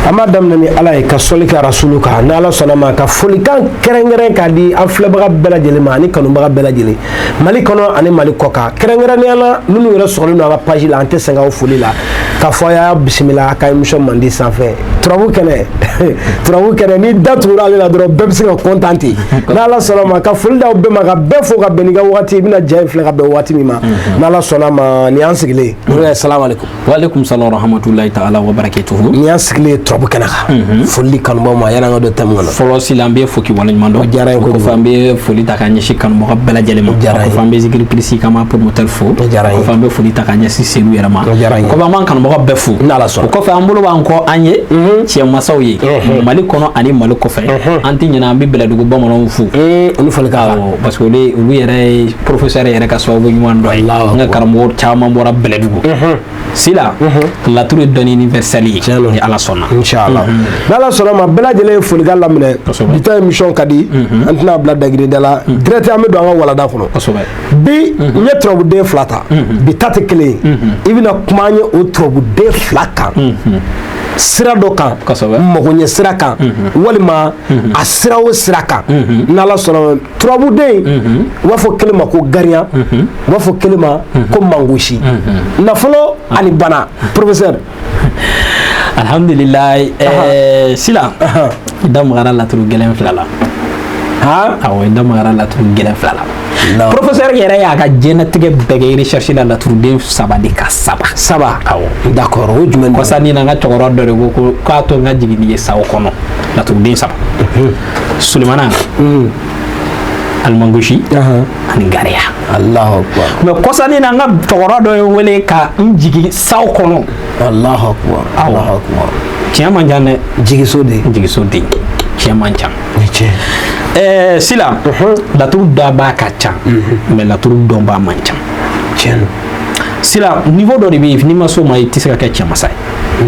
Ama damna ni ala ye ka soli ka rasulu ka na ala sɔnna ma ka folikan kɛrɛnkɛrɛn ka di an filɛbaga bɛɛ lajɛlen ma ani kanubaga bɛɛ lajɛlen Mali kɔnɔ ani Mali kɔ kan kɛrɛnkɛrɛnnenya la minnu yɛrɛ sɔgɔlen don an ka page la an tɛ sɛgɛn o foli la k'a fɔ a y'a bisimila a ka émission mandi sanfɛ turabu kɛnɛ ni da tugura ale la dɔrɔn bɛɛ bɛ se ka kontaan ten n'ala sɔnna ma ka foli d'aw bɛɛ ma ka bɛɛ fo ka bɛn n'i ka waati i bɛna diya in filɛ ka bɛn waati min ma n'ala sɔnna ma ni y'an sigilen salamu alaikum wa alaikum salam wa rahmatulahi ta'ala wa barakatuhu ni y'an sigilen turabu kɛnɛ kan foli kanubaw ma yan'an ka don thème kɔnɔ fɔlɔ sila an bɛ fo k'i waleɲuman dɔn diyara n ye kojugu an bɛ foli ta ka ɲɛsin kanubaga bɛɛ lajɛlen ma kɔfɛ an bɛ zikiri kirisi kama promoteur fo kɔfɛ an bɛ foli ta ka ɲɛsin selu yɛrɛ ma kɔfɛ an b'an kanubaga bɛɛ fo n'ala sɔnna o kɔfɛ an bolo b'an kɔ an ye cɛ masaw ye Mali kɔnɔ ani Mali kɔfɛ an tɛ ɲinɛ an bɛ bɛlɛdugu bamananw fo olu foli ka parce que olu yɛrɛ ye professeur yɛrɛ ka sababu ɲuman dɔ ye n ka karamɔgɔ caman bɔra bɛlɛdugu sila laturu ye dɔnni universel ye ni ala sɔnna inchallah n'ala sɔnna ma bɛɛ lajɛlen ye folikan laminɛ bi ta émission ka di an tɛna bila dagirinda la direct an bɛ don an ka walanda kɔnɔ bi n ye turabuden 2 ta bi ta tɛ kelen ye i bɛna kuma an ye o turabuden 2 kan sira dɔ kan magoɲɛ sira kan walima a sira o sira kan n'ala sɔnna turabuden u b'a fɔ kelen ma ko gariya u b'a fɔ kelen ma ko mangosi nafolo ani bana professeur alhamdulillah sila i da magara laturu gɛlɛn 2 la awɔ i da magara laturu gɛlɛn 2 la professeur yɛrɛ y'a ka diɲɛlatigɛ bɛɛ kɛ recherche la laturuden 3 de ka 3 awɔ d'accord o jumɛn kɔsa ni na n ka cɛkɔrɔba dɔ de ko k'a to n ka jigin ye sawo kɔnɔ laturuden 3 Sulemana Almangoshi ani Gariya Allahu akbar mais kɔsa ni na n ka cɛkɔrɔba dɔ ye wele ka n jigin sawo kɔnɔ Allahu akbar Allahu akbar tiɲɛ man ca dɛ jigiso den tiɲɛ man ca sila laturu daba ka ca mais laturu dɔnba man ca tiɲɛ sila niveau dɔ de bɛ yen n'i ma s'o ma i tɛ se ka kɛ cɛmasa ye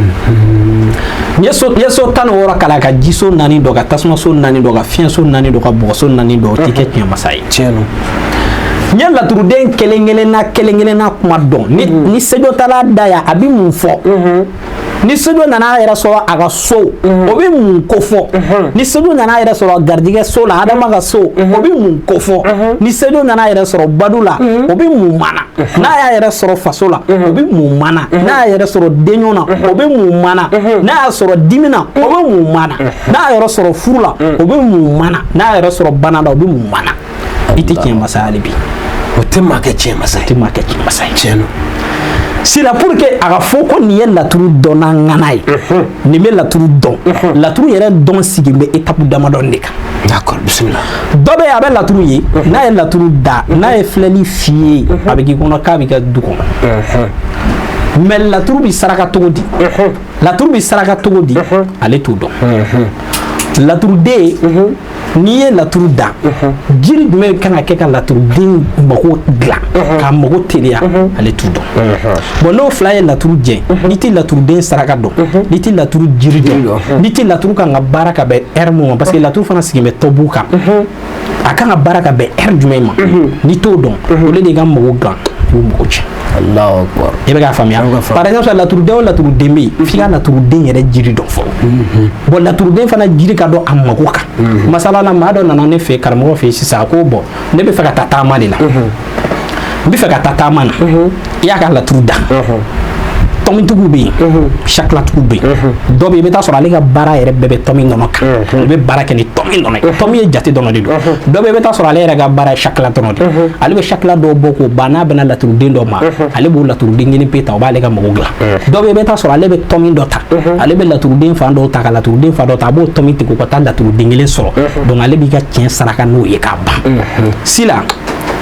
n ye so 16 kalan ka jiso 4 dɔ ka tasumaso 4 dɔ ka fiɲɛso 4 dɔ ka bɔgɔso 4 dɔ o tɛ kɛ cɛmasa ye tiɲɛ n ye laturuden kelen-kelenna kuma dɔn ni sejo taara da yan a bɛ mun fɔ ni sejo nana yɛrɛ sɔrɔ a ka so o bɛ mun ko fɔ ni sejo nana yɛrɛ sɔrɔ garijɛgɛ so la adama ka so o bɛ mun ko fɔ ni sejo nana yɛrɛ sɔrɔ badu la o bɛ mun mana n'a y'a yɛrɛ sɔrɔ faso la o bɛ mun mana n'a y'a yɛrɛ sɔrɔ denɲɔ na o bɛ mun mana n'a y'a sɔrɔ dimi na o bɛ mun mana n'a y'a yɛrɛ sɔrɔ furu la o bɛ mun mana n'a y'a yɛrɛ sɔrɔ bana la o bɛ mun mana i tɛ tiɲɛ masaya hali bi o tɛ maa kɛ tiɲɛ masa ye tiɲɛ sila pour que a ka fɔ ko nin ye laturu dɔnna ŋana ye nin bɛ laturu dɔn laturu yɛrɛ dɔn sigi bɛ étape damadɔni de kan d'accord bisimila dɔ bɛ yen a bɛ laturu ye n'a ye laturu da n'a ye filɛli f'i ye a bɛ k'i kɔnɔ k'a bɛ kɛ du kɔnɔ mais laturu bɛ saraka cogo di ale t'o dɔn laturuden n'i ye laturu da jiri jumɛn kan ka kɛ ka laturuden mago dilan k'a mago teliya ale t'u dɔn bon n'o 2 ye laturu jɛ n'i tɛ laturuden saraka dɔn n'i tɛ laturu jiri dɔn n'i tɛ laturu kan ka baara ka bɛn heure min ma parce que laturu fana sigilen bɛ tɔbu kan a kan ka baara ka bɛn heure jumɛn ma n'i t'o dɔn o de ka mago dilan i bɛ mago tiɲɛ Allahu akbar i bɛ k'a faamuya par exemple laturuden o laturuden bɛ yen f'i ka laturuden yɛrɛ jiri dɔn fɔlɔ bon laturuden fana jiri ka dɔn a mago kan masala la maa dɔ nana ne fɛ karamɔgɔ fɛ sisan a ko bon ne bɛ fɛ ka taa taama de la n bɛ fɛ ka taa taama na i y'a ka laturu da tɔmitigiw bɛ yen sakilatigiw bɛ yen dɔ bɛ yen i bɛ taa sɔrɔ ale ka baara yɛrɛ bɛɛ bɛ tɔmi nɔnɔ kan ale bɛ baara kɛ ni tɔmi nɔnɔ ye tɔmi ye jate dɔrɔn de don dɔ bɛ yen i bɛ taa sɔrɔ ale yɛrɛ ka baara ye sakila dɔrɔn de ale bɛ sakila dɔw bɔ k'o ban n'a bɛna laturuden dɔ ma ale b'o laturuden kelen pe ta o b'ale ka mago dilan dɔ bɛ yen i bɛ taa sɔrɔ ale bɛ tɔmi dɔ ta ale bɛ laturuden fan dɔw ta ka laturuden fan dɔ ta a b'o tɔmi tigɛ ka taa laturuden kelen sɔrɔ donc ale b'i ka tiɲɛ saraka n'o ye k'a ban sila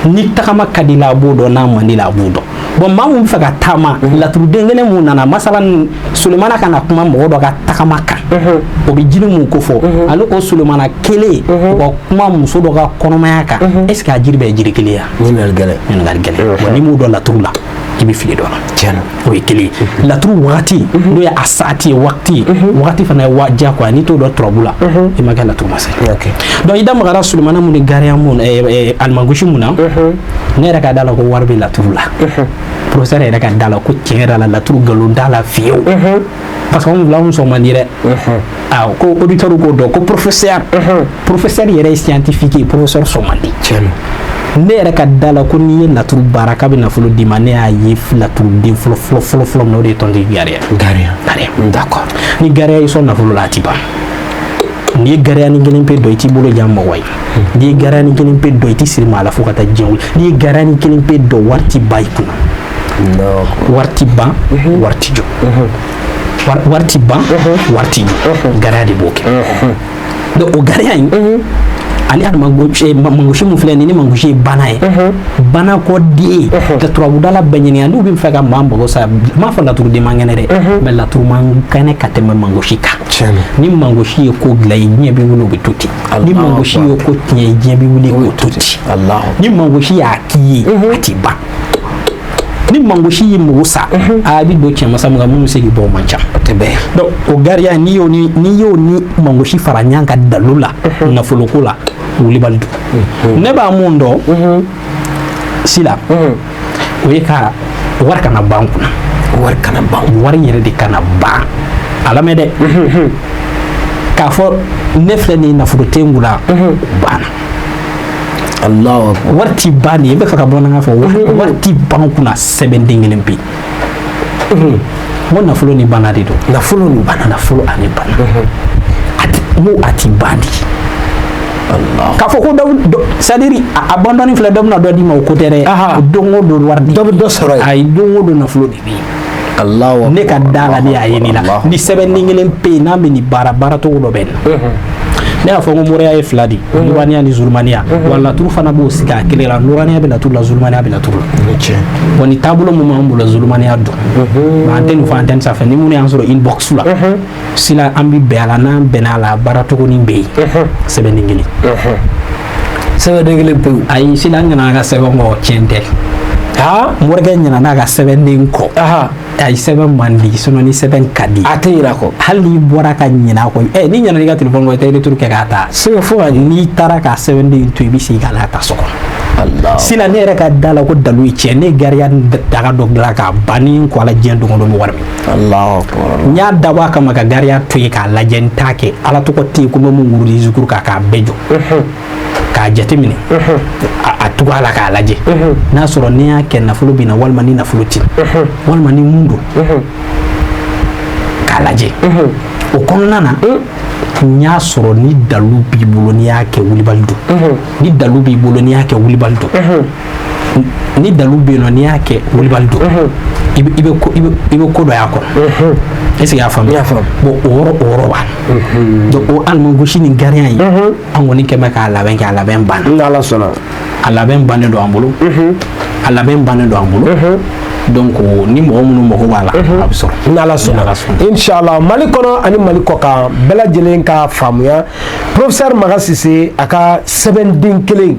ni tagama ka di la a b'o dɔn n'a man di la a b'o dɔn bon maa mun bɛ fɛ ka taama laturuden kelen mun nana masalan Sulemana kana kuma mɔgɔ dɔ ka tagama kan o bɛ jiri mun ko fɔ ale o Sulemana kelen o ka kuma muso dɔ ka kɔnɔmaya kan est ce que a jiri bɛ ye jiri kelen ye ɲininkali gɛlɛn bon n'i m'o dɔn laturu la i bɛ fili dɔ la tiɲɛ o ye kelen ye laturu wagati n'o ye a saati ye wagati fana ye diyagoya n'i t'o dɔn turabu la i ma kɛ laturu masa ye donc i da magara Sulemana mun ni Gariya mun Almangoshi mun na ne yɛrɛ ka da la ko wari bɛ laturu la professeur yɛrɛ ka da la ko tiɲɛ yɛrɛ la laturu nkalon t'a la fiyewu parce que anw fila anw sɔn man di dɛ ko auditeur k'o dɔn ko professeur yɛrɛ ye scientifique ye professeur sɔn man di ne yɛrɛ ka da la ko n'i ye laturu baara k'a bɛ nafolo d'i ma ne y'a ye laturuden fɔlɔ min o de ye tonton Gariya d'accord ni Gariya y'i sɔn nafolo la a ti ban n'i ye Gariya ni kelen pe dɔn i t'i bolo jan mɔgɔ ye n'i ye Gariya ni kelen pe dɔn i t'i siri maa la fo ka taa diɲɛ wuli n'i ye Gariya ni kelen pe dɔn wari ti ban i kunna wari ti ban wari ti jɔ wari ti ban wari ti jɔ Gariya de b'o kɛ donc o Gariya in ale y'a mangosi mun filɛ nin ni mangosi ye bana ye bana kɔ den ka turabudala bɛɛ ɲininka n'u bɛ fɛ ka maa mago sa m'a fɔ laturuden man kɛnɛ dɛ mais laturu man kɛnɛ ka tɛmɛ mangosi kan ni mangosi ye ko dilan ye diɲɛ bɛ wuli o bɛ to ten ni mangosi ye ko tiɲɛ ye diɲɛ bɛ wuli k'o to ten ni mangosi y'a k'i ye a ti ban ni mangosi y'i mago sa a bɛ don cɛmasa min kan mun bɛ se k'i bɔ o man ca donc o Gariya n'i y'o ni mangosi fara ɲɔgɔn kan dalu la nafoloko la wulibali don ne b'a mun dɔn sila o ye ka wari kana ban kunna wari yɛrɛ de kana ban a lamɛn dɛ k'a fɔ ne filɛ nin nafolo tɛ n kunna banna wari ti ban de i bɛ fɛ ka bamanankan fɔ wari ti ban kunna sɛbɛnden kelen pe n ko nafolo ni bana de don nafolo ani bana a ti ban de k'a fɔ ko c'est à dire a bandɔni filɛ dɔ bɛna dɔ d'i ma o ko tɛ dɛ don o don wari di dɔ bɛ dɔ sɔrɔ yen ayi don o don nafolo de bɛ yen ne ka da la ne y'a ye nin la ni sɛbɛnden kelen pe yen n'a bɛ nin baara cogo dɔ bɛ na ne y'a fɔ ko moriya ye fila de nuraniya ni zulumaniya wa laturu fana b'o sigi a kelen la nuraniya bɛ laturu la zulumaniya bɛ laturu la bon ni taabolo min b'an bolo zulumaniya dɔn nka an tɛ nin fɔ antenne sanfɛ ni minnu y'an sɔrɔ inbox la sila an bɛ bɛn a la n'an bɛnna a la baara cogonin bɛ yen sɛbɛnden kelen sɛbɛnden kelen pewu ayi sila an ɲana an ka sɛbɛn kɔ tiɲɛ tɛ morikɛ ɲana n'a ka sɛbɛnden kɔ ayi sɛbɛn man di sinon ni sɛbɛn ka di a tɛ yira kɔ hali n'i bɔra ka ɲina kɔ ni ɲana i ka téléphone kɔ i tɛ retour kɛ k'a ta fo n'i taara ka sɛbɛnden to i bɛ segin ka n'a ta so kɔnɔ sinon ne yɛrɛ ka da la ko dalu ye tiɲɛ ne Gariya daga dɔ dilan k'a ban ni n kɔ a la diɲɛ don o don bɛ wari min n y'a dabɔ a kama ka Gariya to yen k'a lajɛ n t'a kɛ ala tɔgɔ tɛ yen ko n bɛ mun wurudi zikuru k'a bɛɛ jɔ k'a jateminɛ a tugu a la k'a lajɛ n'a sɔrɔ ni y'a kɛ nafolo bɛ na walima ni nafolo tɛ walima ni mun don k'a lajɛ o kɔnɔna na n y'a sɔrɔ ni dalu b'i bolo n'i y'a kɛ wulibali don ni dalu b'i bolo n'i y'a kɛ wulibali don ni dalu bɛ yen nɔ n'i y'a kɛ wulibali don i bɛ ko dɔ y'a kɔnɔ est-ce que y'a faamu bon o yɔrɔ b'a donc o alimangosi ni Gariya in an kɔni kɛ mɛ k'a labɛn kɛ a labɛn banna n'Ala sɔnna a labɛn bannen don an bolo a labɛn bannen don an bolo donc ni mɔgɔ minnu mago b'a la a bɛ sɔrɔ n'Ala sɔnna inshallah Mali kɔnɔ ani Mali kɔ kan bɛɛ lajɛlen ka faamuya professeur Maga Sise a ka sɛbɛnden kelen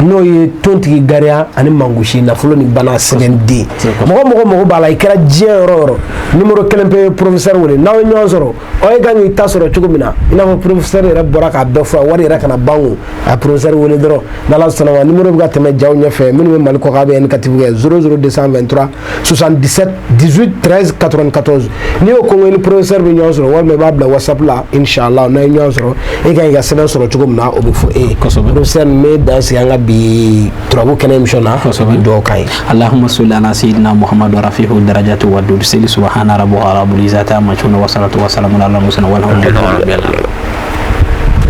n'o ye tontigi Gariya ani mangosi nafolo ni bana sɛbɛnden mɔgɔ mago b'a la i kɛra diɲɛ yɔrɔ yɔrɔ numéro kelen pe professeur wele n'aw ye ɲɔgɔn sɔrɔ aw ye kan k'i ta sɔrɔ cogo min na i n'a fɔ professeur yɛrɛ bɔra k'a bɛɛ fɔ wari yɛrɛ kana ban o a professeur wele dɔrɔn n'Ala sɔnna ma numéro bɛ ka tɛmɛ jaw ɲɛfɛ minnu bɛ Mali kɔ kan a bɛ indicatif kɛ 00223 77 18 13 94 n'i y'o kɔngɔ ni professeur bɛ ɲɔgɔn sɔrɔ walima i b'a bila WhatsApp la inshallah n'a ye ɲɔgɔn sɔrɔ e kan k'i ka sɛbɛn sɔrɔ cogo min na o bɛ fɔ e ye professeur n bɛ dan sigi an ka bi turabu kɛnɛ émission na dɔw kan ye Allahumma salli ala sayyidina Muhammad wa rafi'u darajati wa dud sili subhana rabbika rabbil izzati amma yasifun wa salatu wa salamun ala mursalin walhamdulillahi rabbil alamin